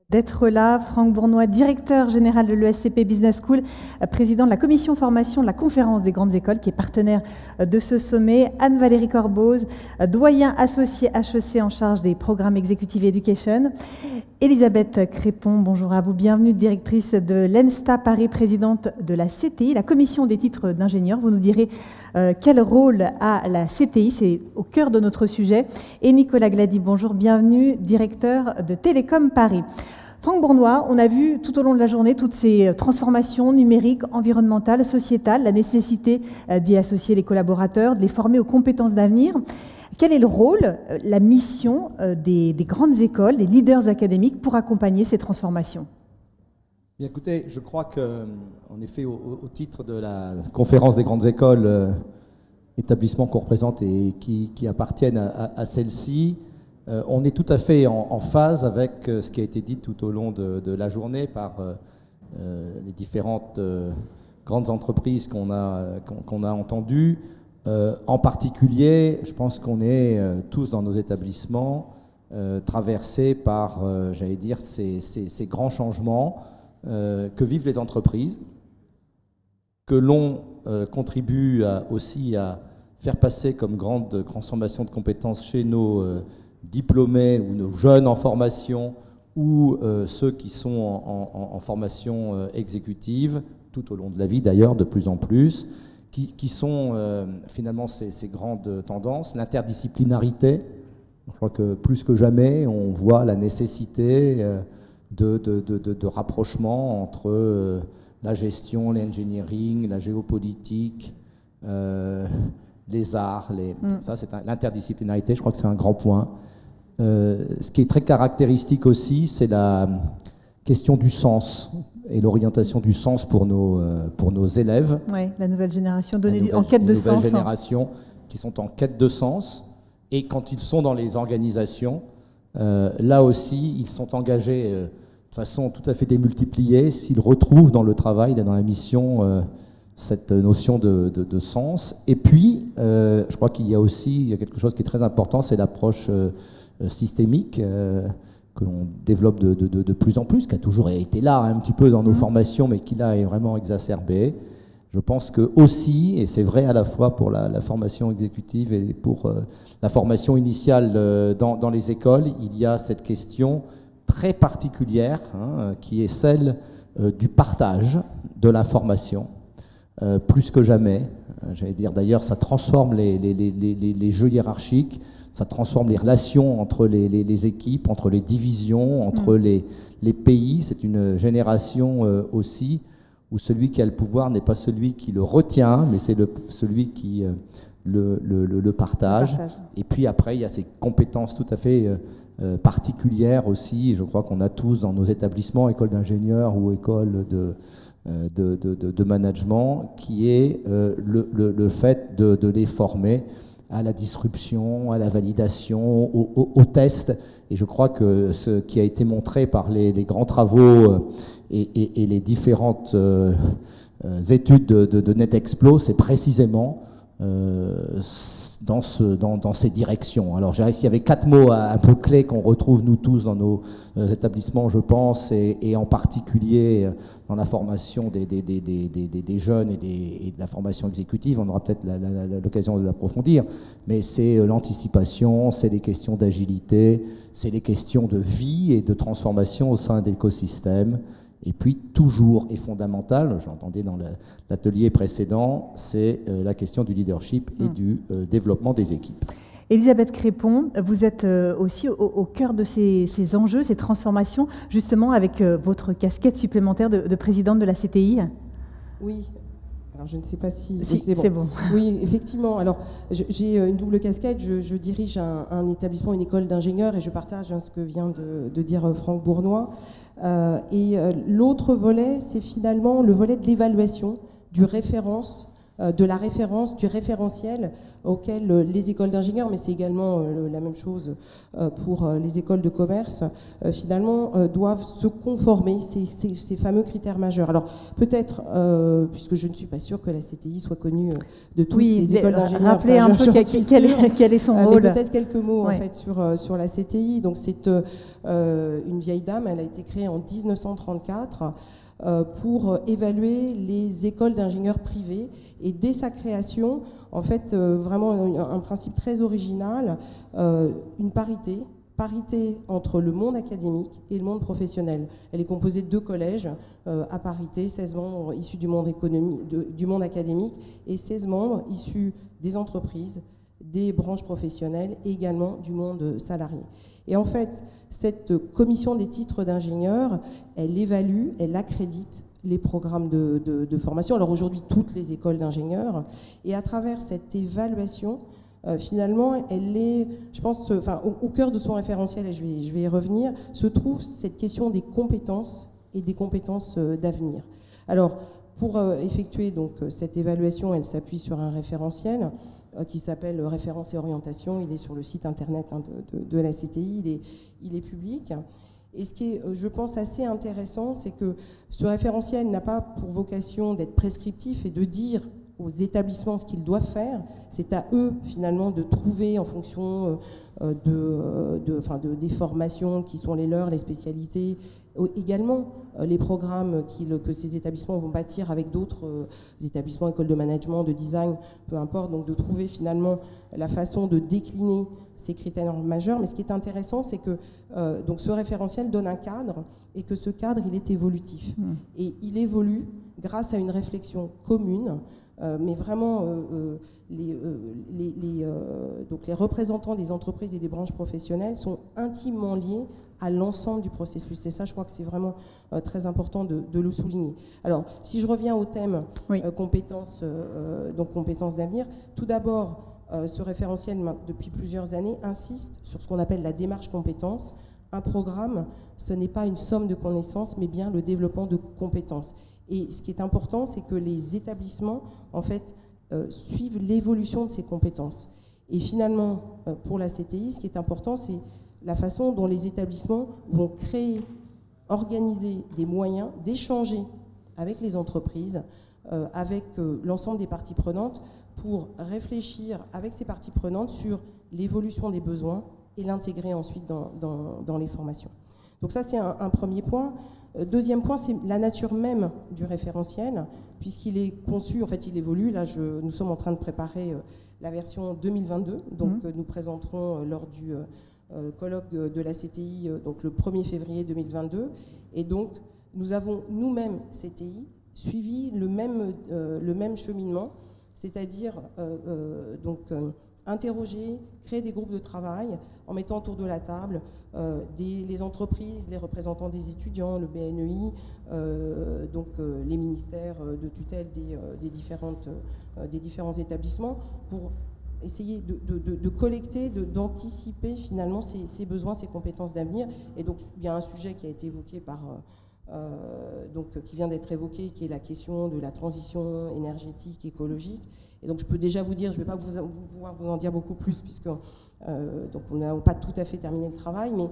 D'être là. Franck Bournois, directeur général de l'ESCP Business School, président de la commission formation de la conférence des grandes écoles, qui est partenaire de ce sommet. Anne-Valérie Corboz, doyen associé HEC en charge des programmes Executive Education. Elisabeth Crépon, bonjour à vous, bienvenue, directrice de l'ENSTA Paris, présidente de la CTI, la commission des titres d'ingénieur. Vous nous direz quel rôle a la CTI, c'est au cœur de notre sujet. Et Nicolas Glady, bonjour, bienvenue, directeur de Télécom Paris. Franck Bournois, on a vu tout au long de la journée toutes ces transformations numériques, environnementales, sociétales, la nécessité d'y associer les collaborateurs, de les former aux compétences d'avenir. Quel est le rôle, la mission des grandes écoles, des leaders académiques pour accompagner ces transformations ? Bien, écoutez, je crois qu'en effet, au titre de la conférence des grandes écoles, établissements qu'on représente et qui appartiennent à celle-ci, on est tout à fait en phase avec ce qui a été dit tout au long de la journée par les différentes grandes entreprises qu'on a entendues. En particulier, je pense qu'on est tous dans nos établissements traversés par, j'allais dire, ces grands changements que vivent les entreprises, que l'on contribue aussi à faire passer comme grande transformation de compétences chez nos diplômés ou nos jeunes en formation ou ceux qui sont en formation exécutive, tout au long de la vie d'ailleurs, de plus en plus, qui sont finalement ces grandes tendances. L'interdisciplinarité, je crois que plus que jamais, on voit la nécessité de rapprochement entre la gestion, l'engineering, la géopolitique, les arts, ça c'est l'interdisciplinarité, je crois que c'est un grand point. Ce qui est très caractéristique aussi, c'est la question du sens et l'orientation du sens pour nos élèves. Oui, la nouvelle génération en quête de sens. Les nouvelles générations qui sont en quête de sens. Et quand ils sont dans les organisations, là aussi, ils sont engagés de façon tout à fait démultipliée s'ils retrouvent dans le travail, dans la mission, cette notion de sens. Et puis, je crois qu'il y a quelque chose qui est très important, c'est l'approche systémique que l'on développe de plus en plus, qui a toujours été là un petit peu dans nos formations, mais qui là est vraiment exacerbé. Je pense que aussi, et c'est vrai à la fois pour la formation exécutive et pour la formation initiale dans les écoles, il y a cette question très particulière qui est celle du partage de l'information, plus que jamais. J'allais dire d'ailleurs, ça transforme les jeux hiérarchiques, ça transforme les relations entre les équipes, entre les divisions, entre les pays. C'est une génération aussi où celui qui a le pouvoir n'est pas celui qui le retient, mais c'est celui qui le partage. Et puis après, il y a ces compétences tout à fait particulières aussi. Je crois qu'on a tous dans nos établissements, écoles d'ingénieurs ou écoles de management, qui est le fait de les former à la disruption, à la validation, au test. Et je crois que ce qui a été montré par les grands travaux et les différentes études de NetExplo, c'est précisément dans ces directions. Alors, je dirais qu'il y avait 4 mots un peu clés qu'on retrouve nous tous dans nos établissements, je pense, et en particulier dans la formation des jeunes et de la formation exécutive. On aura peut-être l'occasion de l'approfondir, mais c'est l'anticipation, c'est les questions d'agilité, c'est les questions de vie et de transformation au sein d'écosystèmes. Et puis, toujours et fondamental, j'entendais dans l'atelier précédent, c'est la question du leadership et du développement des équipes. Elisabeth Crépon, vous êtes aussi au cœur de ces enjeux, ces transformations, justement avec votre casquette supplémentaire de présidente de la CTI. Oui. Alors, je ne sais pas si... Si, c'est bon. Oui, effectivement. Alors, j'ai une double casquette. Je dirige un établissement, une école d'ingénieurs, et je partage ce que vient de dire Franck Bournois. Et l'autre volet, c'est finalement le volet de l'évaluation, de la référence, du référentiel auquel les écoles d'ingénieurs, mais c'est également la même chose pour les écoles de commerce, finalement doivent se conformer, ces fameux critères majeurs. Alors peut-être, puisque je ne suis pas sûre que la CTI soit connue de tous les écoles d'ingénieurs. Rappelez un peu quel est son rôle. Mais peut-être quelques mots en fait sur la CTI. Donc c'est une vieille dame, elle a été créée en 1934 pour évaluer les écoles d'ingénieurs privés. Et dès sa création, en fait, vraiment un principe très original, une parité entre le monde académique et le monde professionnel. Elle est composée de 2 collèges à parité, 16 membres issus du monde académique et 16 membres issus des entreprises, des branches professionnelles et également du monde salarié. Et en fait, cette commission des titres d'ingénieurs, elle évalue, elle accrédite les programmes de formation. Alors aujourd'hui, toutes les écoles d'ingénieurs. Et à travers cette évaluation, finalement, elle est, je pense, au cœur de son référentiel, et je vais y revenir, se trouve cette question des compétences et des compétences d'avenir. Alors, pour effectuer donc cette évaluation, elle s'appuie sur un référentiel qui s'appelle Référence et orientation. Il est sur le site internet de la CTI, il est public. Et ce qui est, je pense, assez intéressant, c'est que ce référentiel n'a pas pour vocation d'être prescriptif et de dire aux établissements ce qu'ils doivent faire. C'est à eux, finalement, de trouver en fonction des formations qui sont les leurs, les spécialités, également les programmes que ces établissements vont bâtir avec d'autres établissements, écoles de management, de design, peu importe, donc de trouver finalement la façon de décliner ces critères majeurs. Mais ce qui est intéressant, c'est que donc ce référentiel donne un cadre et que ce cadre, il est évolutif. Et il évolue grâce à une réflexion commune, mais vraiment donc les représentants des entreprises et des branches professionnelles sont intimement liés à l'ensemble du processus. Et ça, je crois que c'est vraiment très important de le souligner. Alors, si je reviens au thème compétences d'avenir, tout d'abord, ce référentiel, depuis plusieurs années, insiste sur ce qu'on appelle la démarche compétences. Un programme, ce n'est pas une somme de connaissances, mais bien le développement de compétences. Et ce qui est important, c'est que les établissements, en fait, suivent l'évolution de ces compétences. Et finalement, pour la CTI, ce qui est important, c'est la façon dont les établissements vont créer, organiser des moyens d'échanger avec les entreprises, avec l'ensemble des parties prenantes, pour réfléchir avec ces parties prenantes sur l'évolution des besoins et l'intégrer ensuite dans les formations. Donc ça, c'est un premier point. Deuxième point, c'est la nature même du référentiel, puisqu'il est conçu, en fait, il évolue. Là, nous sommes en train de préparer la version 2022, donc nous présenterons lors du colloque de la CTI, donc le 1er février 2022. Et donc, nous avons nous-mêmes, CTI, suivi le même cheminement, c'est-à-dire interroger, créer des groupes de travail en mettant autour de la table les entreprises, les représentants des étudiants, le BNEI, les ministères de tutelle des différents établissements pour essayer de collecter, d'anticiper finalement ces besoins, ces compétences d'avenir. Et donc il y a un sujet qui a été évoqué qui vient d'être évoqué, qui est la question de la transition énergétique, écologique. Et donc je peux déjà vous dire, je ne vais pas pouvoir vous en dire beaucoup plus, puisque on n'a pas tout à fait terminé le travail, mais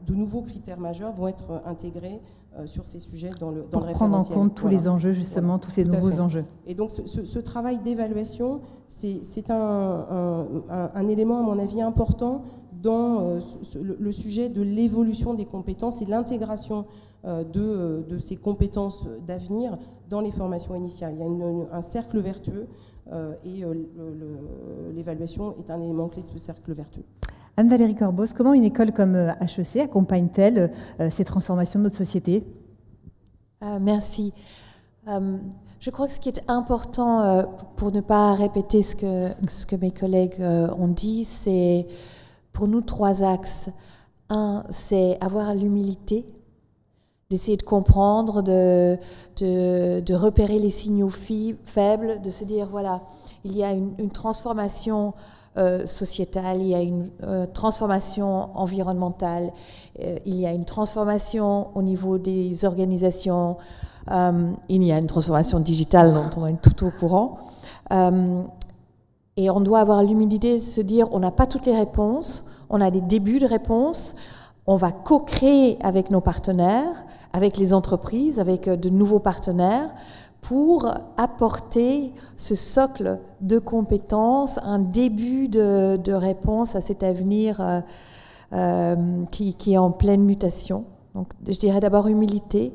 de nouveaux critères majeurs vont être intégrés sur ces sujets dans le référentiel. Pour prendre en compte tous les enjeux, justement, tous ces nouveaux enjeux. Et donc ce travail d'évaluation, c'est un élément, à mon avis, important dans le sujet de l'évolution des compétences et l'intégration de ces compétences d'avenir dans les formations initiales. Il y a un cercle vertueux et l'évaluation est un élément clé de ce cercle vertueux. Anne-Valérie Corbos, comment une école comme HEC accompagne-t-elle ces transformations de notre société ? Merci. Je crois que ce qui est important, pour ne pas répéter ce que mes collègues ont dit, c'est pour nous 3 axes. Un, c'est avoir l'humilité, d'essayer de comprendre, de repérer les signaux faibles, de se dire, voilà, il y a une transformation sociétale, il y a une transformation environnementale, il y a une transformation au niveau des organisations, il y a une transformation digitale dont on est tout au courant. Et on doit avoir l'humilité de se dire, on n'a pas toutes les réponses, on a des débuts de réponses, on va co-créer avec nos partenaires, avec les entreprises, avec de nouveaux partenaires, pour apporter ce socle de compétences, un début de réponse à cet avenir qui est en pleine mutation. Donc, je dirais d'abord humilité.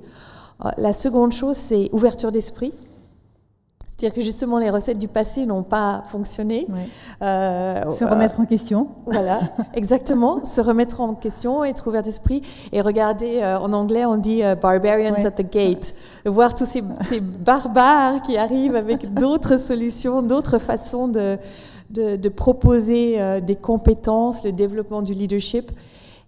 La seconde chose, c'est ouverture d'esprit. C'est-à-dire que justement, les recettes du passé n'ont pas fonctionné. Ouais. Se remettre en question. Voilà, exactement. Se remettre en question, être ouvert d'esprit. Et regarder, en anglais, on dit barbarians at the gate. Voir tous ces barbares qui arrivent avec d'autres solutions, d'autres façons de proposer des compétences, le développement du leadership.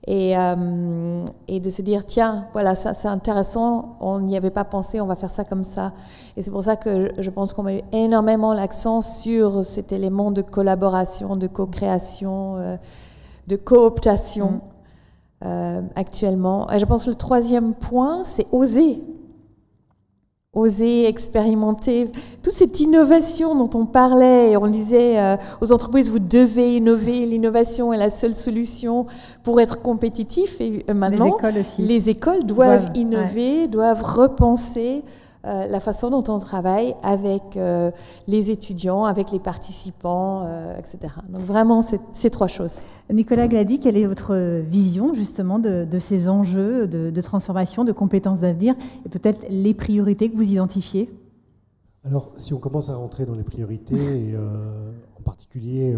Et de se dire, tiens, voilà, ça c'est intéressant, on n'y avait pas pensé, on va faire ça comme ça. Et c'est pour ça que je pense qu'on met énormément l'accent sur cet élément de collaboration, de co-création, de cooptation actuellement. Et je pense que le troisième point, c'est oser. Oser expérimenter toute cette innovation dont on parlait, et on disait aux entreprises, vous devez innover, l'innovation est la seule solution pour être compétitif. Et maintenant, les écoles doivent innover, doivent repenser la façon dont on travaille avec les étudiants, avec les participants, etc. Donc vraiment, ces trois choses. Nicolas Glady, quelle est votre vision justement de ces enjeux de transformation, de compétences d'avenir et peut-être les priorités que vous identifiez? Alors, si on commence à rentrer dans les priorités, et en particulier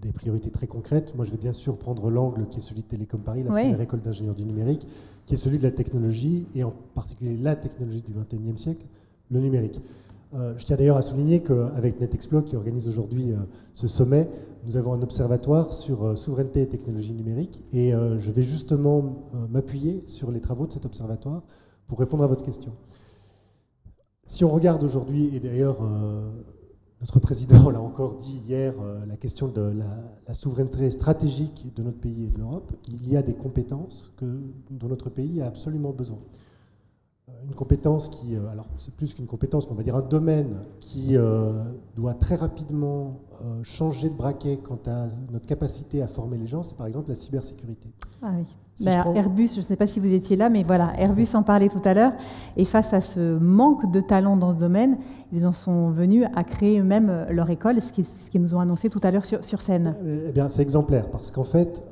des priorités très concrètes, moi je vais bien sûr prendre l'angle qui est celui de Télécom Paris, la première école d'ingénieurs du numérique, qui est celui de la technologie, et en particulier la technologie du XXIe siècle, le numérique. Je tiens d'ailleurs à souligner qu'avec NetExplo, qui organise aujourd'hui ce sommet, nous avons un observatoire sur souveraineté et technologie numérique, et je vais justement m'appuyer sur les travaux de cet observatoire pour répondre à votre question. Si on regarde aujourd'hui, et d'ailleurs notre président l'a encore dit hier, la question de la souveraineté stratégique de notre pays et de l'Europe, il y a des compétences dont notre pays a absolument besoin. Une compétence qui, alors c'est plus qu'une compétence, mais on va dire un domaine qui doit très rapidement changer de braquet quant à notre capacité à former les gens, c'est par exemple la cybersécurité. Ah oui. Airbus, je ne sais pas si vous étiez là, mais voilà, Airbus en parlait tout à l'heure. Et face à ce manque de talent dans ce domaine, ils en sont venus à créer eux-mêmes leur école, ce qu'ils nous ont annoncé tout à l'heure sur scène. Eh bien, c'est exemplaire, parce qu'en fait,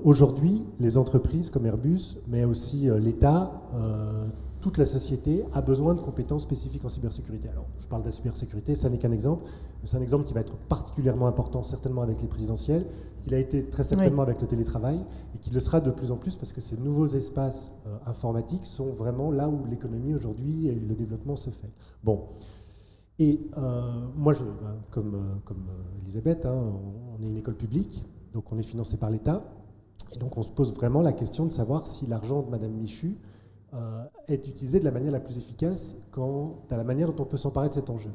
aujourd'hui, les entreprises comme Airbus, mais aussi l'État, toute la société a besoin de compétences spécifiques en cybersécurité. Alors, je parle de la cybersécurité, ça n'est qu'un exemple, mais c'est un exemple qui va être particulièrement important, certainement avec les présidentielles, qu'il a été très certainement avec le télétravail, et qu'il le sera de plus en plus, parce que ces nouveaux espaces informatiques sont vraiment là où l'économie aujourd'hui et le développement se fait. Bon. Et moi, comme Elisabeth, on est une école publique, donc on est financé par l'État, et donc on se pose vraiment la question de savoir si l'argent de Madame Michu est utilisé de la manière la plus efficace quant à la manière dont on peut s'emparer de cet enjeu.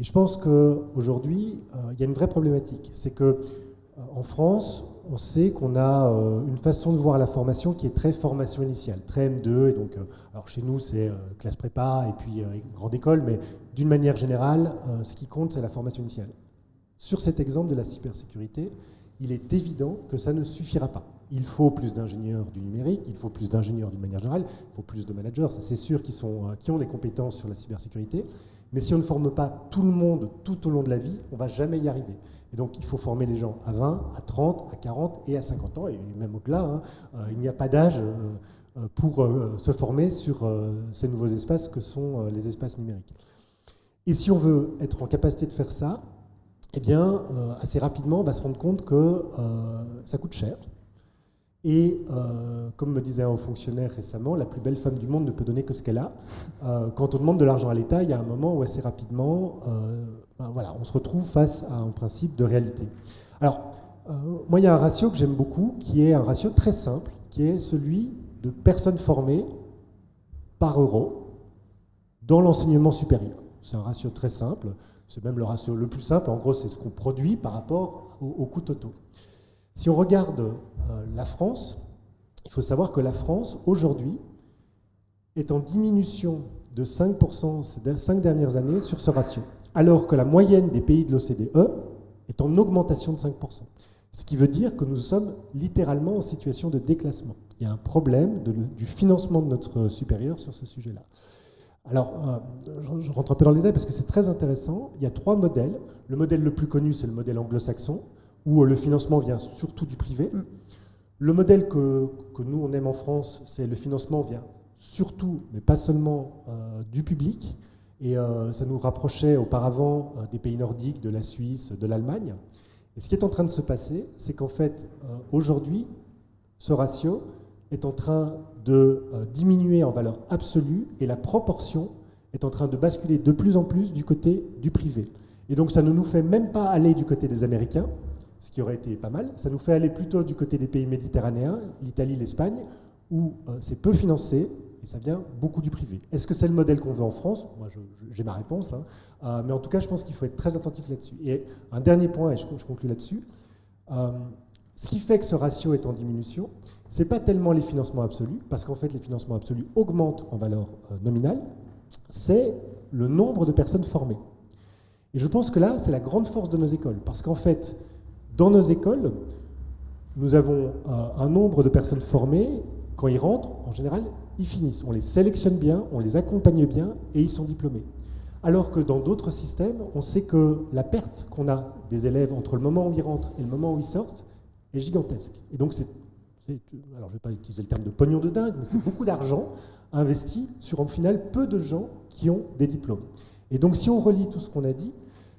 Et je pense qu'aujourd'hui, il y a une vraie problématique. C'est qu'en France, on sait qu'on a une façon de voir la formation qui est très formation initiale, très M2. Et donc, alors chez nous, c'est classe prépa et puis grande école, mais d'une manière générale, ce qui compte, c'est la formation initiale. Sur cet exemple de la cybersécurité, il est évident que ça ne suffira pas. Il faut plus d'ingénieurs du numérique, il faut plus d'ingénieurs d'une manière générale, il faut plus de managers, ça c'est sûr, qui ont des compétences sur la cybersécurité. Mais si on ne forme pas tout le monde tout au long de la vie, on ne va jamais y arriver. Et donc il faut former les gens à 20, à 30, à 40 et à 50 ans, et même au-delà. Il n'y a pas d'âge pour se former sur ces nouveaux espaces que sont les espaces numériques. Et si on veut être en capacité de faire ça, eh bien, assez rapidement, on va se rendre compte que ça coûte cher. Et comme me disait un haut fonctionnaire récemment, la plus belle femme du monde ne peut donner que ce qu'elle a. Quand on demande de l'argent à l'État, il y a un moment où assez rapidement, voilà, on se retrouve face à un principe de réalité. Alors, moi, il y a un ratio que j'aime beaucoup, qui est un ratio très simple, qui est celui de personnes formées par euro dans l'enseignement supérieur. C'est un ratio très simple, c'est même le ratio le plus simple, en gros, c'est ce qu'on produit par rapport aux coûts totaux. Si on regarde la France, il faut savoir que la France, aujourd'hui, est en diminution de 5% ces 5 dernières années sur ce ratio, alors que la moyenne des pays de l'OCDE est en augmentation de 5%. Ce qui veut dire que nous sommes littéralement en situation de déclassement. Il y a un problème du financement de notre supérieur sur ce sujet-là. Alors, je rentre un peu dans le détail parce que c'est très intéressant. Il y a 3 modèles. Le modèle le plus connu, c'est le modèle anglo-saxon, où le financement vient surtout du privé. Le modèle que nous, on aime en France, c'est le financement vient surtout, mais pas seulement, du public. Et ça nous rapprochait auparavant des pays nordiques, de la Suisse, de l'Allemagne. Et ce qui est en train de se passer, c'est qu'en fait, aujourd'hui, ce ratio est en train de diminuer en valeur absolue et la proportion est en train de basculer de plus en plus du côté du privé. Et donc ça ne nous fait même pas aller du côté des Américains, ce qui aurait été pas mal, ça nous fait aller plutôt du côté des pays méditerranéens, l'Italie, l'Espagne, où c'est peu financé et ça vient beaucoup du privé. Est-ce que c'est le modèle qu'on veut en France? Moi, j'ai ma réponse, hein. Mais en tout cas, je pense qu'il faut être très attentif là-dessus. Et un dernier point, et je conclue là-dessus, ce qui fait que ce ratio est en diminution, ce n'est pas tellement les financements absolus, parce qu'en fait, les financements absolus augmentent en valeur nominale, c'est le nombre de personnes formées. Et je pense que là, c'est la grande force de nos écoles, parce qu'en fait, dans nos écoles, nous avons un nombre de personnes formées, quand ils rentrent, en général, ils finissent. On les sélectionne bien, on les accompagne bien, et ils sont diplômés. Alors que dans d'autres systèmes, on sait que la perte qu'on a des élèves entre le moment où ils rentrent et le moment où ils sortent est gigantesque. Et donc, alors je ne vais pas utiliser le terme de pognon de dingue, mais c'est beaucoup d'argent investi sur, en final, peu de gens qui ont des diplômes. Et donc, si on relie tout ce qu'on a dit,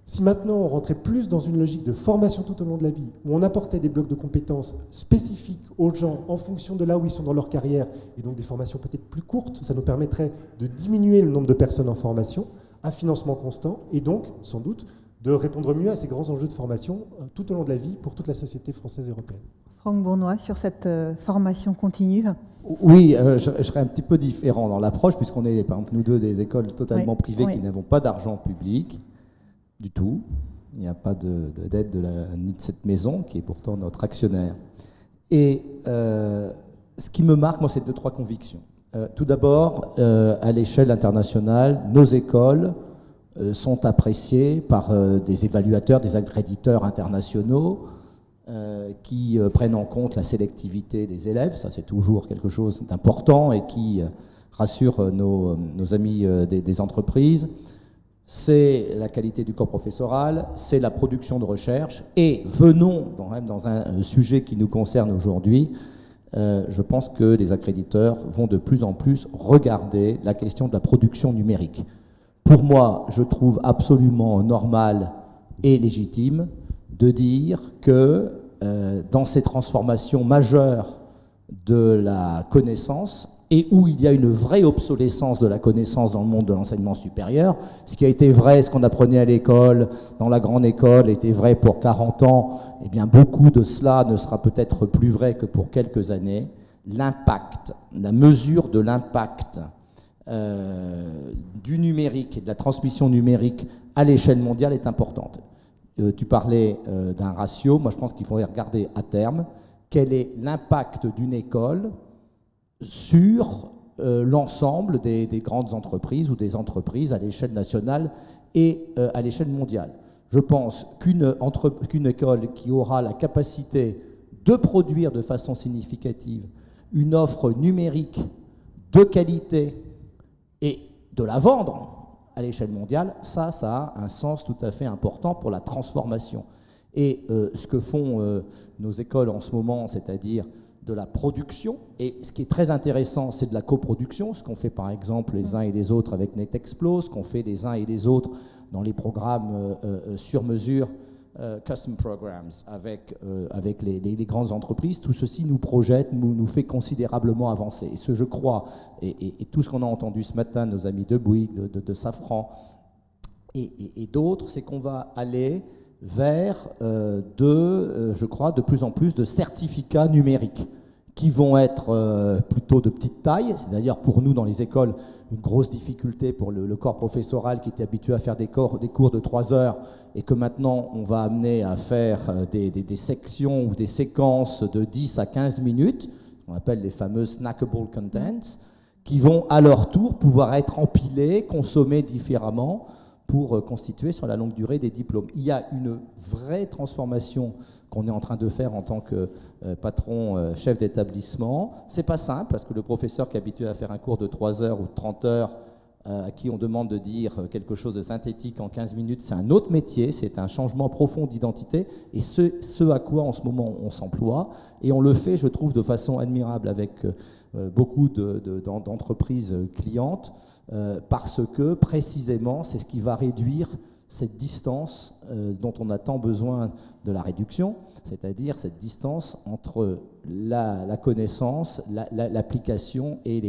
si maintenant on rentrait plus dans une logique de formation tout au long de la vie, où on apportait des blocs de compétences spécifiques aux gens en fonction de là où ils sont dans leur carrière, et donc des formations peut-être plus courtes, ça nous permettrait de diminuer le nombre de personnes en formation, à financement constant, et donc, sans doute, de répondre mieux à ces grands enjeux de formation tout au long de la vie pour toute la société française et européenne. Franck Bournois, sur cette formation continue. Oui, je serais un petit peu différent dans l'approche, puisqu'on est, par exemple, nous deux, des écoles totalement privées qui n'avons pas d'argent public du tout. Il n'y a pas d'aide ni de cette maison, qui est pourtant notre actionnaire. Et ce qui me marque, moi, c'est 2-3 convictions. Tout d'abord, à l'échelle internationale, nos écoles sont appréciées par des évaluateurs, des accréditeurs internationaux qui prennent en compte la sélectivité des élèves. Ça, c'est toujours quelque chose d'important et qui rassure nos amis des entreprises. C'est la qualité du corps professoral, c'est la production de recherche. Et venons dans un sujet qui nous concerne aujourd'hui, je pense que les accréditeurs vont de plus en plus regarder la question de la production numérique. Pour moi, je trouve absolument normal et légitime de dire que dans ces transformations majeures de la connaissance, et où il y a une vraie obsolescence de la connaissance dans le monde de l'enseignement supérieur, ce qui a été vrai, ce qu'on apprenait à l'école, dans la grande école, était vrai pour 40 ans, eh bien beaucoup de cela ne sera peut-être plus vrai que pour quelques années. L'impact, la mesure de l'impact du numérique et de la transmission numérique à l'échelle mondiale est importante. Tu parlais d'un ratio, moi je pense qu'il faudrait regarder à terme quel est l'impact d'une école sur l'ensemble des grandes entreprises ou des entreprises à l'échelle nationale et à l'échelle mondiale. Je pense qu'une école qui aura la capacité de produire de façon significative une offre numérique de qualité et de la vendre à l'échelle mondiale, ça a un sens tout à fait important pour la transformation. Et ce que font nos écoles en ce moment, c'est-à-dire de la production, et ce qui est très intéressant, c'est de la coproduction, ce qu'on fait par exemple les uns et les autres avec NetExplo, ce qu'on fait les uns et les autres dans les programmes sur mesure, custom programs, avec les grandes entreprises. Tout ceci nous projette, nous fait considérablement avancer. Et ce, je crois, et tout ce qu'on a entendu ce matin, nos amis de Bouygues, de Safran et d'autres, c'est qu'on va aller vers je crois, de plus en plus de certificats numériques qui vont être plutôt de petite taille. C'est d'ailleurs pour nous dans les écoles une grosse difficulté pour le corps professoral qui était habitué à faire des cours de 3 heures et que maintenant on va amener à faire des sections ou des séquences de 10 à 15 minutes, on appelle les fameux snackable contents, qui vont à leur tour pouvoir être empilés, consommés différemment pour constituer sur la longue durée des diplômes. Il y a une vraie transformation qu'on est en train de faire en tant que patron, chef d'établissement. C'est pas simple, parce que le professeur qui est habitué à faire un cours de 3 heures ou de 30 heures à qui on demande de dire quelque chose de synthétique en 15 minutes, c'est un autre métier, c'est un changement profond d'identité, et ce à quoi en ce moment on s'emploie, et on le fait, je trouve, de façon admirable avec beaucoup d'entreprises clientes, parce que précisément c'est ce qui va réduire cette distance dont on a tant besoin de la réduction, c'est-à-dire cette distance entre la connaissance, l'application et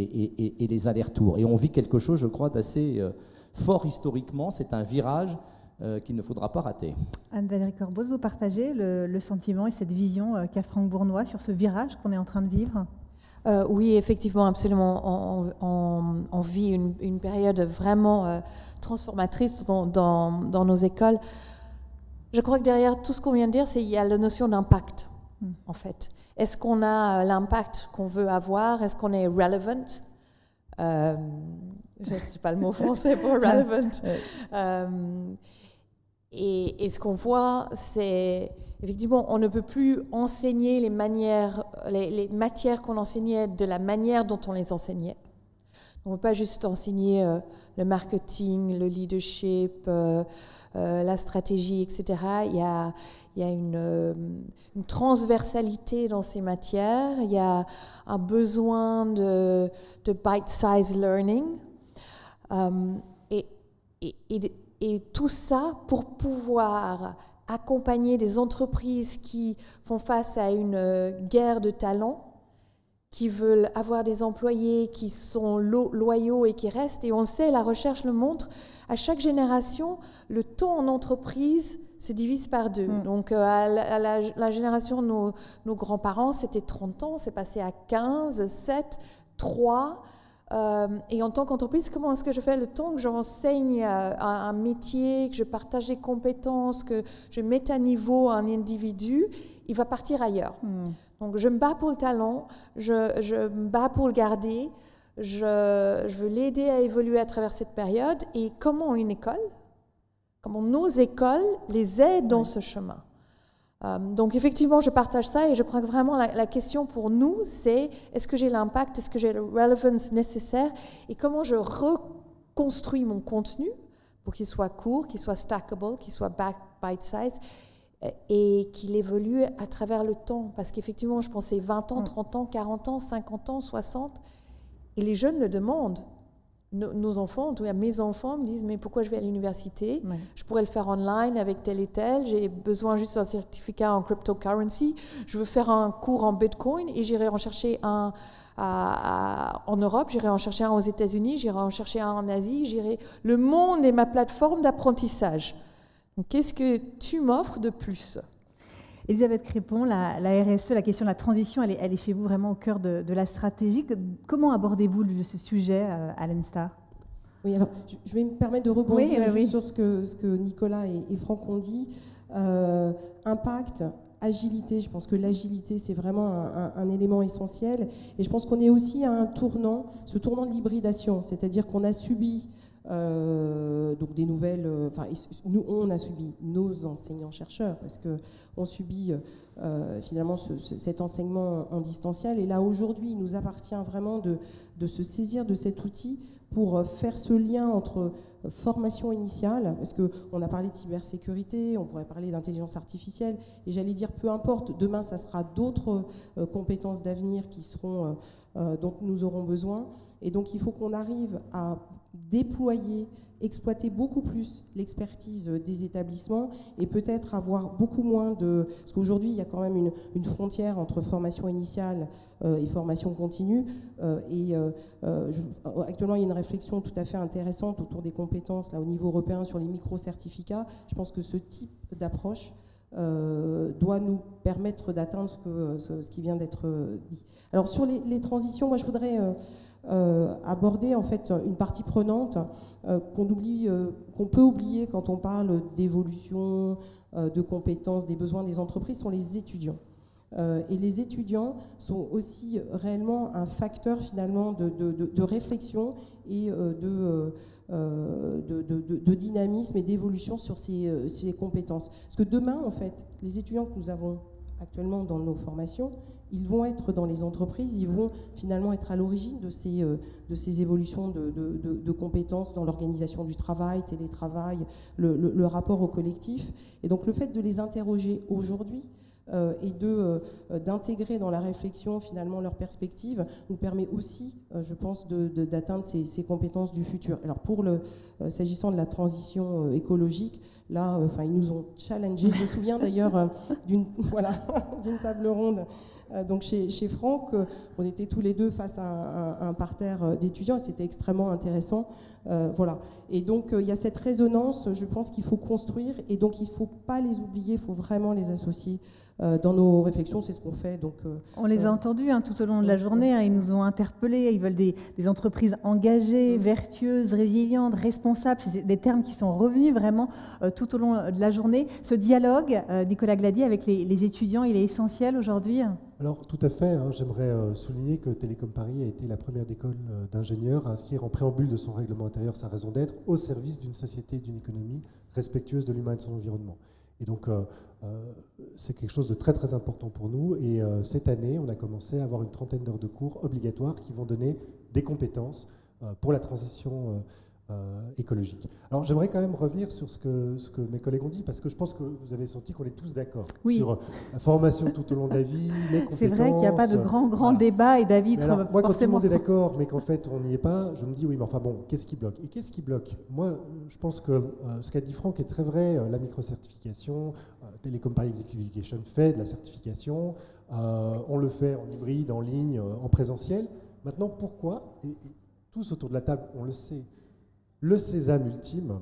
les allers-retours. Et on vit quelque chose, je crois, d'assez fort historiquement. C'est un virage qu'il ne faudra pas rater. Anne-Valérie Corbos, vous partagez le sentiment et cette vision qu'a Franck Bournois sur ce virage qu'on est en train de vivre ? Oui, effectivement, absolument. On vit une période vraiment transformatrice dans nos écoles. Je crois que derrière tout ce qu'on vient de dire, il y a la notion d'impact, en fait. Est-ce qu'on a l'impact qu'on veut avoir? Est-ce qu'on est relevant? Je ne sais pas le mot français pour relevant. Et ce qu'on voit, c'est effectivement, on ne peut plus enseigner les matières qu'on enseignait de la manière dont on les enseignait. On ne peut pas juste enseigner le marketing, le leadership, la stratégie, etc. Il y a une transversalité dans ces matières. Il y a un besoin de bite-size learning. Et tout ça pour pouvoir accompagner des entreprises qui font face à une guerre de talents, qui veulent avoir des employés qui sont loyaux et qui restent. Et on le sait, la recherche le montre, à chaque génération, le temps en entreprise se divise par deux. Donc à la génération de nos grands-parents, c'était 30 ans, c'est passé à 15, 7, 3. Et en tant qu'entreprise, comment est-ce que je fais le temps que j'enseigne un métier, que je partage des compétences, que je mette à niveau un individu, il va partir ailleurs. Donc je me bats pour le talent, je me bats pour le garder, je veux l'aider à évoluer à travers cette période. Et comment nos écoles les aident dans ce chemin. Donc effectivement, je partage ça et je crois que vraiment la question pour nous, c'est est-ce que j'ai l'impact, est-ce que j'ai la relevance nécessaire et comment je reconstruis mon contenu pour qu'il soit court, qu'il soit stackable, qu'il soit bite-size et qu'il évolue à travers le temps. Parce qu'effectivement, je pensais 20 ans, 30 ans, 40 ans, 50 ans, 60 et les jeunes le demandent. Nos enfants, en tout cas mes enfants, me disent mais pourquoi je vais à l'université? Je pourrais le faire online avec tel et tel, j'ai besoin juste d'un certificat en cryptocurrency, je veux faire un cours en Bitcoin et j'irai en chercher un en Europe, j'irai en chercher un aux États-Unis, j'irai en chercher un en Asie, le monde est ma plateforme d'apprentissage. Donc qu'est-ce que tu m'offres de plus? Elisabeth Crépon, la RSE, la question de la transition, elle est chez vous vraiment au cœur de la stratégie. Comment abordez-vous ce sujet à l'ENSTAR? Oui, alors je vais me permettre de rebondir sur ce que Nicolas et Franck ont dit. Impact, agilité, je pense que l'agilité, c'est vraiment un élément essentiel. Et je pense qu'on est aussi à ce tournant de l'hybridation, c'est-à-dire qu'on a subi donc des nouvelles, nous on a subi, nos enseignants-chercheurs, parce qu'on subit finalement cet enseignement en distanciel. Et là aujourd'hui, il nous appartient vraiment de se saisir de cet outil pour faire ce lien entre formation initiale, parce qu'on a parlé de cybersécurité, on pourrait parler d'intelligence artificielle, et j'allais dire peu importe, demain ça sera d'autres compétences d'avenir qui seront, dont nous aurons besoin. Et donc il faut qu'on arrive à déployer, exploiter beaucoup plus l'expertise des établissements et peut-être avoir beaucoup moins de... Parce qu'aujourd'hui, il y a quand même une frontière entre formation initiale et formation continue. Actuellement, il y a une réflexion tout à fait intéressante autour des compétences là, au niveau européen sur les micro-certificats. Je pense que ce type d'approche doit nous permettre d'atteindre ce qui vient d'être dit. Alors sur les transitions, moi je voudrais... aborder en fait une partie prenante qu'on peut oublier quand on parle d'évolution, de compétences, des besoins des entreprises, sont les étudiants. Et les étudiants sont aussi réellement un facteur finalement de réflexion et de dynamisme et d'évolution sur ces compétences. Parce que demain, en fait, les étudiants que nous avons actuellement dans nos formations, ils vont être dans les entreprises, ils vont finalement être à l'origine de ces évolutions de compétences dans l'organisation du travail, télétravail, le rapport au collectif. Et donc le fait de les interroger aujourd'hui et d'intégrer dans la réflexion finalement leurs perspectives nous permet aussi, je pense, d'atteindre ces compétences du futur. Alors s'agissant de la transition écologique, là, ils nous ont challengés. Je me souviens d'ailleurs d'une table ronde. Donc chez Franck, on était tous les deux face à un parterre d'étudiants et c'était extrêmement intéressant. Voilà. Et donc il y a cette résonance, je pense qu'il faut construire et donc il ne faut pas les oublier, il faut vraiment les associer dans nos réflexions, c'est ce qu'on fait. Donc, on les a entendus tout au long de la journée, ils nous ont interpellés, ils veulent des entreprises engagées, vertueuses, résilientes, responsables, c'est des termes qui sont revenus vraiment tout au long de la journée. Ce dialogue, Nicolas Glady, avec les étudiants, il est essentiel aujourd'hui? Alors tout à fait, j'aimerais souligner que Télécom Paris a été la première école d'ingénieurs à inscrire en préambule de son règlement intérieur sa raison d'être au service d'une société et d'une économie respectueuse de l'humain et de son environnement. Et donc c'est quelque chose de très très important pour nous et cette année on a commencé à avoir une 30aine d'heures de cours obligatoires qui vont donner des compétences pour la transition écologique. Alors j'aimerais quand même revenir sur ce que mes collègues ont dit parce que je pense que vous avez senti qu'on est tous d'accord sur la formation tout au long de la vie, les compétences. C'est vrai qu'il n'y a pas de grand débat et d'avis alors, moi quand tout le monde est d'accord mais qu'en fait on n'y est pas, je me dis oui mais enfin bon, qu'est-ce qui bloque? Et qu'est-ce qui bloque? Moi je pense que ce qu'a dit Franck est très vrai, la microcertification, Télécom Paris Executive Education fait de la certification, on le fait en hybride, en ligne, en présentiel. Maintenant pourquoi, et tous autour de la table on le sait, le sésame ultime,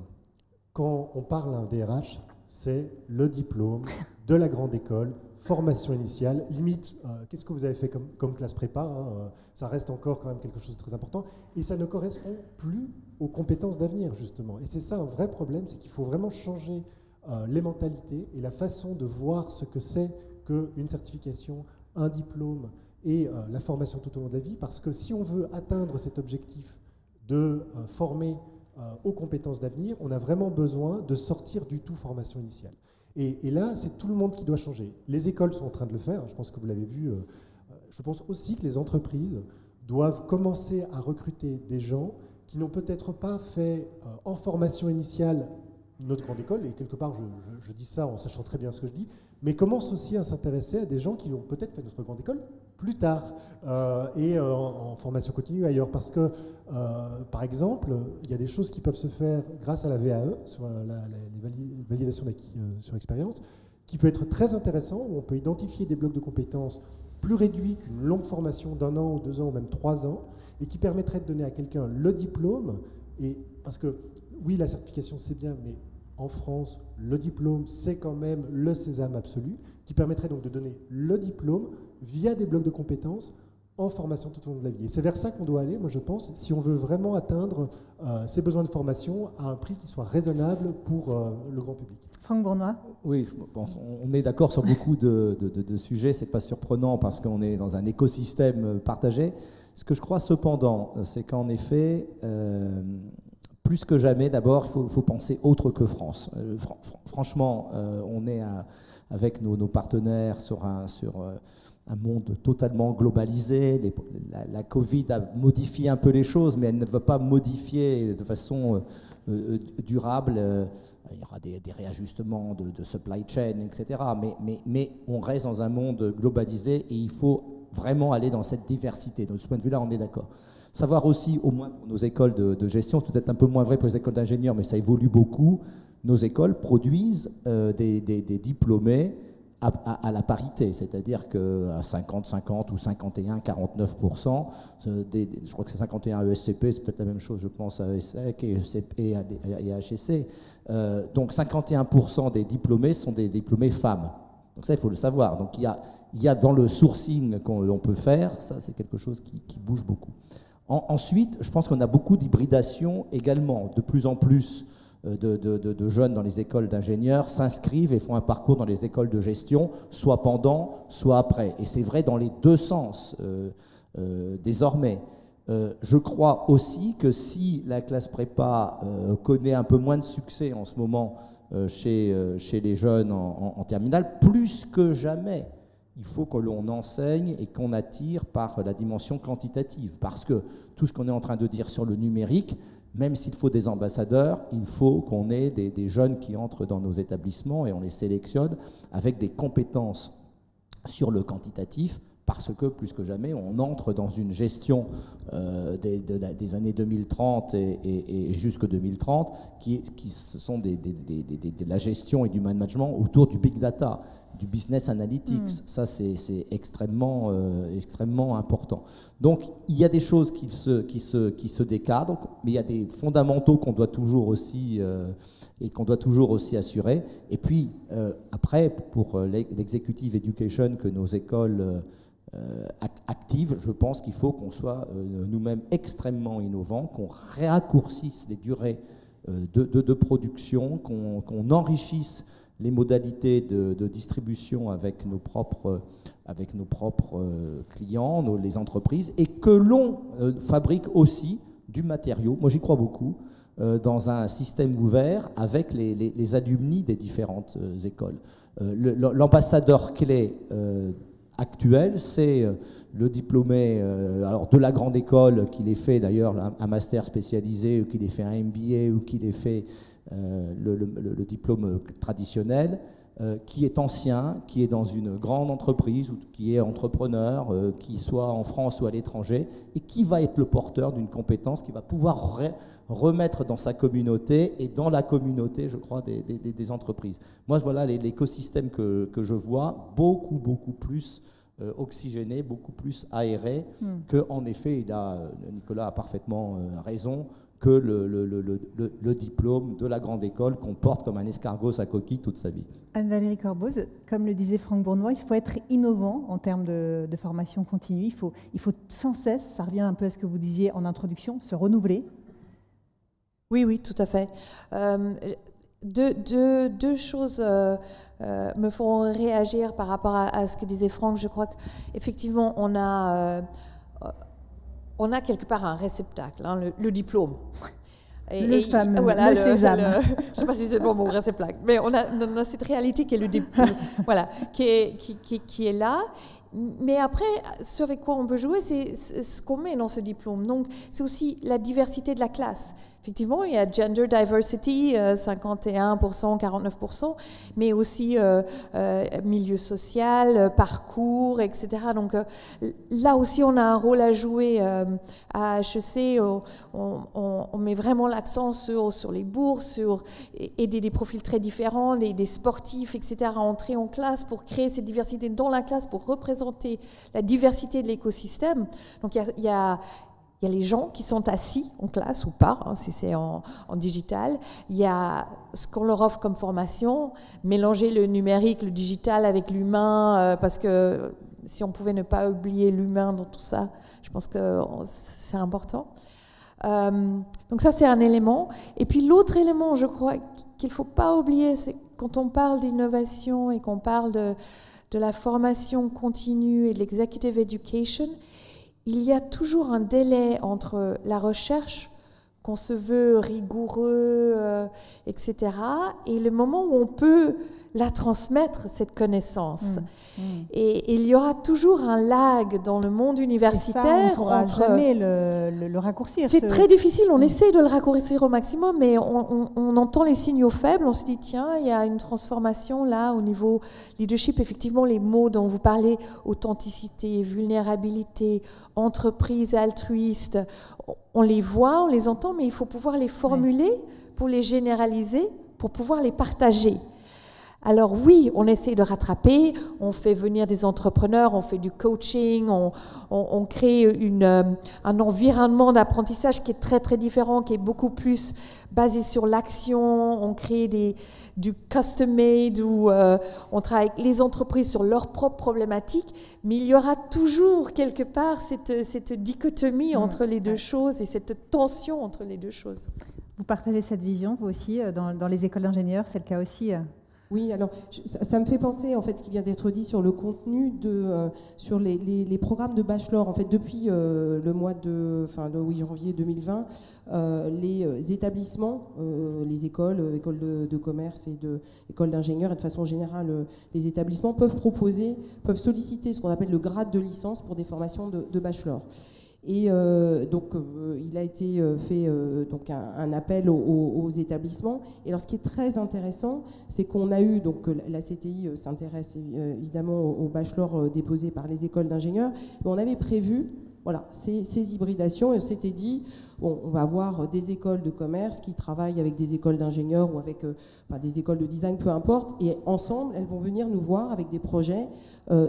quand on parle à un DRH, c'est le diplôme de la grande école, formation initiale, limite, qu'est-ce que vous avez fait comme classe prépa, ça reste encore quand même quelque chose de très important, et ça ne correspond plus aux compétences d'avenir, justement. Et c'est ça un vrai problème, c'est qu'il faut vraiment changer les mentalités et la façon de voir ce que c'est qu'une certification, un diplôme et la formation tout au long de la vie, parce que si on veut atteindre cet objectif de former aux compétences d'avenir, on a vraiment besoin de sortir du tout formation initiale. Et là, c'est tout le monde qui doit changer. Les écoles sont en train de le faire, je pense que vous l'avez vu. Je pense aussi que les entreprises doivent commencer à recruter des gens qui n'ont peut-être pas fait en formation initiale notre grande école, et quelque part je dis ça en sachant très bien ce que je dis, mais commencent aussi à s'intéresser à des gens qui ont peut-être fait notre grande école plus tard et en formation continue ailleurs, parce que par exemple il y a des choses qui peuvent se faire grâce à la VAE sur les validations d'acquis sur expérience, qui peut être très intéressant, où on peut identifier des blocs de compétences plus réduits qu'une longue formation d'1 an ou 2 ans ou même 3 ans, et qui permettrait de donner à quelqu'un le diplôme, et parce que oui, la certification c'est bien, mais en France, le diplôme c'est quand même le sésame absolu, qui permettrait donc de donner le diplôme via des blocs de compétences en formation tout au long de la vie. Et c'est vers ça qu'on doit aller, moi je pense, si on veut vraiment atteindre ces besoins de formation à un prix qui soit raisonnable pour le grand public. Franck Bournois. Oui, on est d'accord sur beaucoup de sujets, c'est pas surprenant parce qu'on est dans un écosystème partagé. Ce que je crois cependant, c'est qu'en effet, plus que jamais, d'abord, il faut penser autre que France. Franchement, on est avec nos partenaires sur un monde totalement globalisé. La Covid a modifié un peu les choses, mais elle ne va pas modifier de façon durable. Il y aura des réajustements de supply chain, etc. Mais on reste dans un monde globalisé et il faut vraiment aller dans cette diversité. Donc, de ce point de vue-là, on est d'accord. Savoir aussi, au moins pour nos écoles de gestion, c'est peut-être un peu moins vrai pour les écoles d'ingénieurs, mais ça évolue beaucoup, nos écoles produisent des diplômés à la parité, c'est-à-dire qu'à 50-50 ou 51-49%, je crois que c'est 51 ESCP, c'est peut-être la même chose, je pense, à ESSEC et à HEC. Donc 51% des diplômés sont des diplômés femmes. Donc ça, il faut le savoir. Donc il y a dans le sourcing qu'on peut faire, ça c'est quelque chose qui bouge beaucoup. Ensuite, je pense qu'on a beaucoup d'hybridation également. De plus en plus de jeunes dans les écoles d'ingénieurs s'inscrivent et font un parcours dans les écoles de gestion, soit pendant, soit après. Et c'est vrai dans les deux sens désormais. Je crois aussi que si la classe prépa connaît un peu moins de succès en ce moment chez les jeunes en terminale, plus que jamais, il faut que l'on enseigne et qu'on attire par la dimension quantitative. Parce que tout ce qu'on est en train de dire sur le numérique, même s'il faut des ambassadeurs, il faut qu'on ait des jeunes qui entrent dans nos établissements et on les sélectionne avec des compétences sur le quantitatif, parce que plus que jamais, on entre dans une gestion des années 2030 et jusque 2030 qui sont de la gestion et du management autour du big data, du business analytics. Ça, c'est extrêmement important. Donc, il y a des choses qui se décadrent, mais il y a des fondamentaux qu'on doit toujours aussi assurer. Et puis, après, pour l'executive education que nos écoles actives, je pense qu'il faut qu'on soit nous-mêmes extrêmement innovants, qu'on raccourcisse les durées de production, qu'on enrichisse les modalités de distribution avec nos propres clients, les entreprises, et que l'on fabrique aussi du matériau. Moi, j'y crois beaucoup, dans un système ouvert avec les alumni des différentes écoles. L'ambassadeur clé actuel, c'est le diplômé alors de la grande école, qu'il ait fait d'ailleurs un master spécialisé, ou qu'il ait fait un MBA, ou qu'il ait fait le diplôme traditionnel, qui est ancien, qui est dans une grande entreprise, ou qui est entrepreneur, qui soit en France ou à l'étranger, et qui va être le porteur d'une compétence qui va pouvoir remettre dans sa communauté et dans la communauté, je crois, des entreprises. Moi, voilà l'écosystème que je vois beaucoup plus oxygéné, beaucoup plus aéré, qu'en effet, Nicolas a parfaitement raison, que le diplôme de la grande école qu'on porte comme un escargot sa coquille toute sa vie. Anne-Valérie Corboz, comme le disait Franck Bournois, il faut être innovant en termes de formation continue. Il faut sans cesse, ça revient un peu à ce que vous disiez en introduction, se renouveler. Oui, tout à fait. Deux choses me font réagir par rapport à ce que disait Franck. Je crois qu'effectivement, on a quelque part un réceptacle, hein, le diplôme. Le fameux, voilà, le sésame. Je ne sais pas si c'est le bon mot, réceptacle, mais on a cette réalité qui est le diplôme, voilà, qui est là. Mais après, ce avec quoi on peut jouer, c'est ce qu'on met dans ce diplôme. Donc, c'est aussi la diversité de la classe. Effectivement, il y a gender diversity, 51%, 49%, mais aussi milieu social, parcours, etc. Donc là aussi, on a un rôle à jouer à HEC. On met vraiment l'accent sur les bourses, sur aider des profils très différents, des sportifs, etc., à entrer en classe pour créer cette diversité dans la classe, pour représenter la diversité de l'écosystème. Donc il y a les gens qui sont assis en classe ou pas, hein, si c'est en digital. Il y a ce qu'on leur offre comme formation, mélanger le numérique, le digital avec l'humain, parce que si on pouvait ne pas oublier l'humain dans tout ça, je pense que c'est important. Donc ça, c'est un élément. Et puis l'autre élément, je crois, qu'il ne faut pas oublier, c'est quand on parle d'innovation et qu'on parle de la formation continue et de l'executive education, il y a toujours un délai entre la recherche, qu'on se veut rigoureux, etc., et le moment où on peut la transmettre, cette connaissance. Et il y aura toujours un lag dans le monde universitaire. Et ça, on pourra jamais le raccourcir. C'est très difficile, on essaie de le raccourcir au maximum, mais on entend les signaux faibles, on se dit, tiens, il y a une transformation là au niveau leadership. Effectivement, les mots dont vous parlez, authenticité, vulnérabilité, entreprise altruiste, on les voit, on les entend, mais il faut pouvoir les formuler pour les généraliser, pour pouvoir les partager. Alors oui, on essaie de rattraper, on fait venir des entrepreneurs, on fait du coaching, on crée un environnement d'apprentissage qui est très très différent, qui est beaucoup plus basé sur l'action, on crée du custom-made où on travaille avec les entreprises sur leurs propres problématiques, mais il y aura toujours quelque part cette dichotomie entre les deux choses et cette tension entre les deux choses. Vous partagez cette vision, vous aussi, dans les écoles d'ingénieurs, c'est le cas aussi Oui, alors ça me fait penser, en fait, ce qui vient d'être dit sur le contenu, sur les programmes de bachelor. En fait, depuis le mois de janvier 2020, les établissements, les écoles de commerce et écoles d'ingénieurs, et de façon générale, les établissements peuvent solliciter ce qu'on appelle le grade de licence pour des formations de bachelor. Et donc, il a été fait donc un appel aux établissements. Et alors, ce qui est très intéressant, c'est qu'on a eu, donc la CTI s'intéresse évidemment aux bachelors déposés par les écoles d'ingénieurs, mais on avait prévu ces hybridations, et on s'était dit, bon, on va avoir des écoles de commerce qui travaillent avec des écoles d'ingénieurs ou avec des écoles de design, peu importe, et ensemble, elles vont venir nous voir avec des projets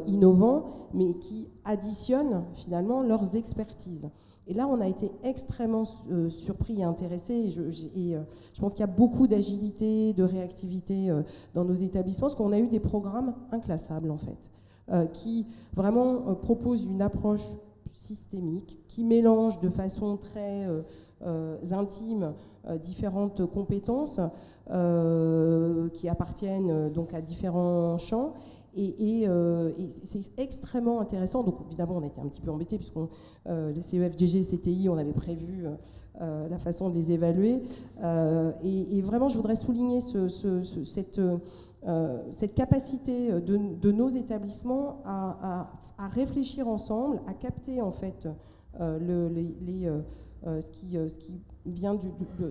innovants, mais qui additionnent finalement leurs expertises. Et là, on a été extrêmement surpris et intéressés, et je pense qu'il y a beaucoup d'agilité, de réactivité dans nos établissements, parce qu'on a eu des programmes inclassables, en fait, qui vraiment proposent une approche systémique, qui mélange de façon très intime différentes compétences qui appartiennent donc à différents champs. Et c'est extrêmement intéressant. Donc évidemment, on a été un petit peu embêtés puisqu'on les CEFGG, CTI, on avait prévu la façon de les évaluer. Et vraiment, je voudrais souligner cette capacité de nos établissements à réfléchir ensemble, à capter en fait ce qui vient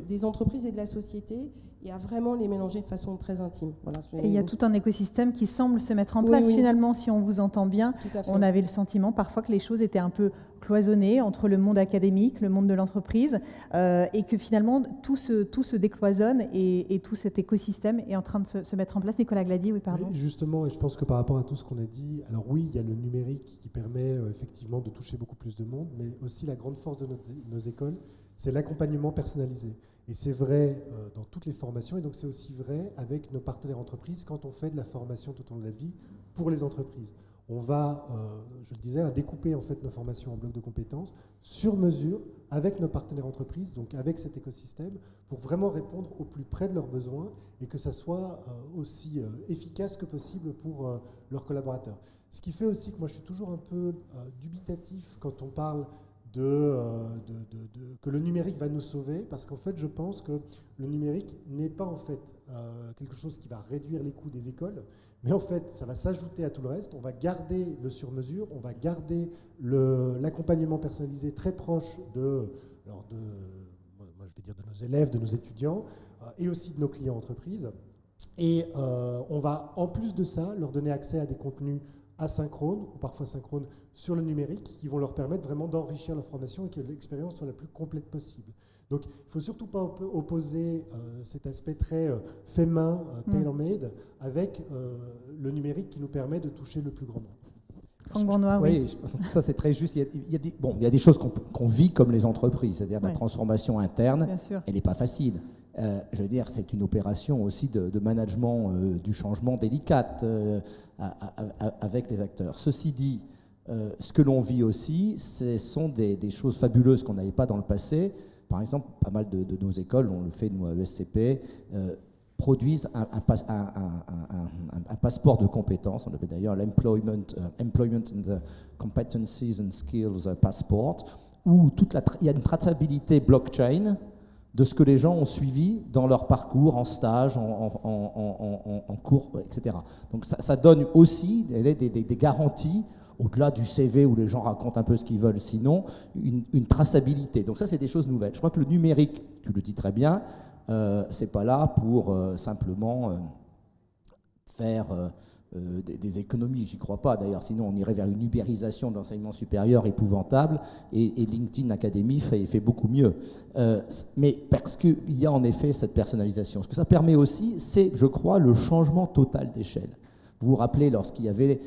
des entreprises et de la société, et à vraiment les mélanger de façon très intime. Voilà, et il y a tout un écosystème qui semble se mettre en place, finalement, si on vous entend bien. On avait le sentiment parfois que les choses étaient un peu cloisonnées entre le monde académique, le monde de l'entreprise, et que finalement tout se décloisonne et tout cet écosystème est en train de se mettre en place. Nicolas Glady, oui, pardon. Mais justement, et je pense que par rapport à tout ce qu'on a dit, alors oui, il y a le numérique qui permet effectivement de toucher beaucoup plus de monde, mais aussi la grande force de nos écoles, c'est l'accompagnement personnalisé. Et c'est vrai dans toutes les formations, et donc c'est aussi vrai avec nos partenaires entreprises quand on fait de la formation tout au long de la vie pour les entreprises. On va, je le disais, découper en fait nos formations en blocs de compétences sur mesure avec nos partenaires entreprises, donc avec cet écosystème, pour vraiment répondre au plus près de leurs besoins et que ça soit aussi efficace que possible pour leurs collaborateurs. Ce qui fait aussi que moi je suis toujours un peu dubitatif quand on parle que le numérique va nous sauver, parce qu'en fait je pense que le numérique n'est pas en fait quelque chose qui va réduire les coûts des écoles, mais en fait ça va s'ajouter à tout le reste. On va garder le sur-mesure, on va garder l'accompagnement personnalisé très proche moi je vais dire de nos élèves, de nos étudiants et aussi de nos clients entreprises, et on va en plus de ça leur donner accès à des contenus asynchrones ou parfois synchrones sur le numérique qui vont leur permettre vraiment d'enrichir leur formation et que l'expérience soit la plus complète possible. Donc il ne faut surtout pas opposer cet aspect très fait main, tailor-made, avec le numérique qui nous permet de toucher le plus grand nombre. Franck Bournois, oui, ça c'est très juste. Il y a des choses qu'on vit comme les entreprises, c'est-à-dire la transformation interne, elle n'est pas facile. Je veux dire, c'est une opération aussi de management du changement délicate avec les acteurs. Ceci dit, ce que l'on vit aussi, ce sont des choses fabuleuses qu'on n'avait pas dans le passé. Par exemple, pas mal de nos écoles, on le fait nous à ESCP, produisent un passeport de compétences. On appelle d'ailleurs l'Employment and the Competencies and Skills Passport, où il y a une traçabilité blockchain de ce que les gens ont suivi dans leur parcours, en stage, en cours, etc. Donc ça donne aussi des garanties, au-delà du CV où les gens racontent un peu ce qu'ils veulent, sinon, une traçabilité. Donc ça, c'est des choses nouvelles. Je crois que le numérique, tu le dis très bien, c'est pas là pour simplement faire des économies, j'y crois pas d'ailleurs, sinon on irait vers une ubérisation de l'enseignement supérieur épouvantable, et LinkedIn Academy fait beaucoup mieux. Mais parce qu'il y a en effet cette personnalisation. Ce que ça permet aussi, c'est, je crois, le changement total d'échelle. Vous vous rappelez, lorsqu'il y avait,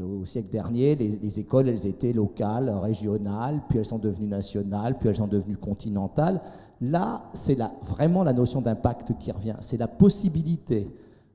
au siècle dernier, les écoles, elles étaient locales, régionales, puis elles sont devenues nationales, puis elles sont devenues continentales. Là, c'est vraiment la notion d'impact qui revient. C'est la possibilité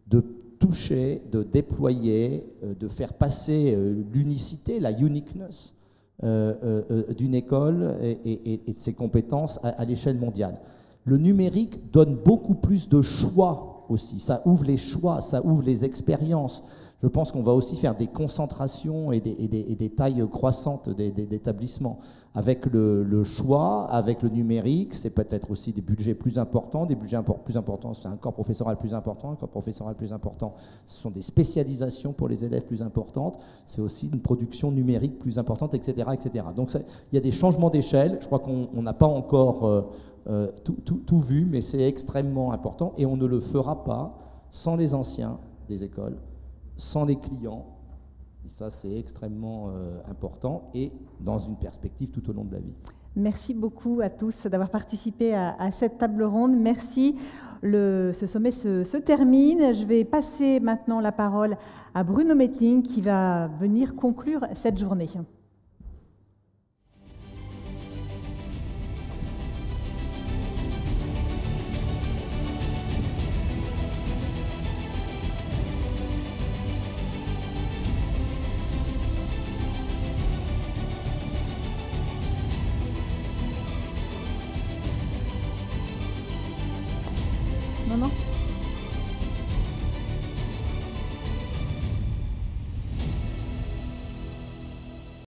de toucher, de déployer, de faire passer l'unicité, la uniqueness d'une école et de ses compétences à l'échelle mondiale. Le numérique donne beaucoup plus de choix aussi, ça ouvre les choix, ça ouvre les expériences. Je pense qu'on va aussi faire des concentrations et des tailles croissantes d'établissements. Avec le choix, avec le numérique, c'est peut-être aussi des budgets plus importants. Des budgets plus importants, c'est un corps professoral plus important. Un corps professoral plus important, ce sont des spécialisations pour les élèves plus importantes. C'est aussi une production numérique plus importante, etc. etc. Donc il y a des changements d'échelle. Je crois qu'on n'a pas encore tout vu, mais c'est extrêmement important. Et on ne le fera pas sans les anciens des écoles, sans les clients, et ça c'est extrêmement important, et dans une perspective tout au long de la vie. Merci beaucoup à tous d'avoir participé à cette table ronde. Merci. Ce sommet se termine. Je vais passer maintenant la parole à Bruno Mettling qui va venir conclure cette journée. Non, non.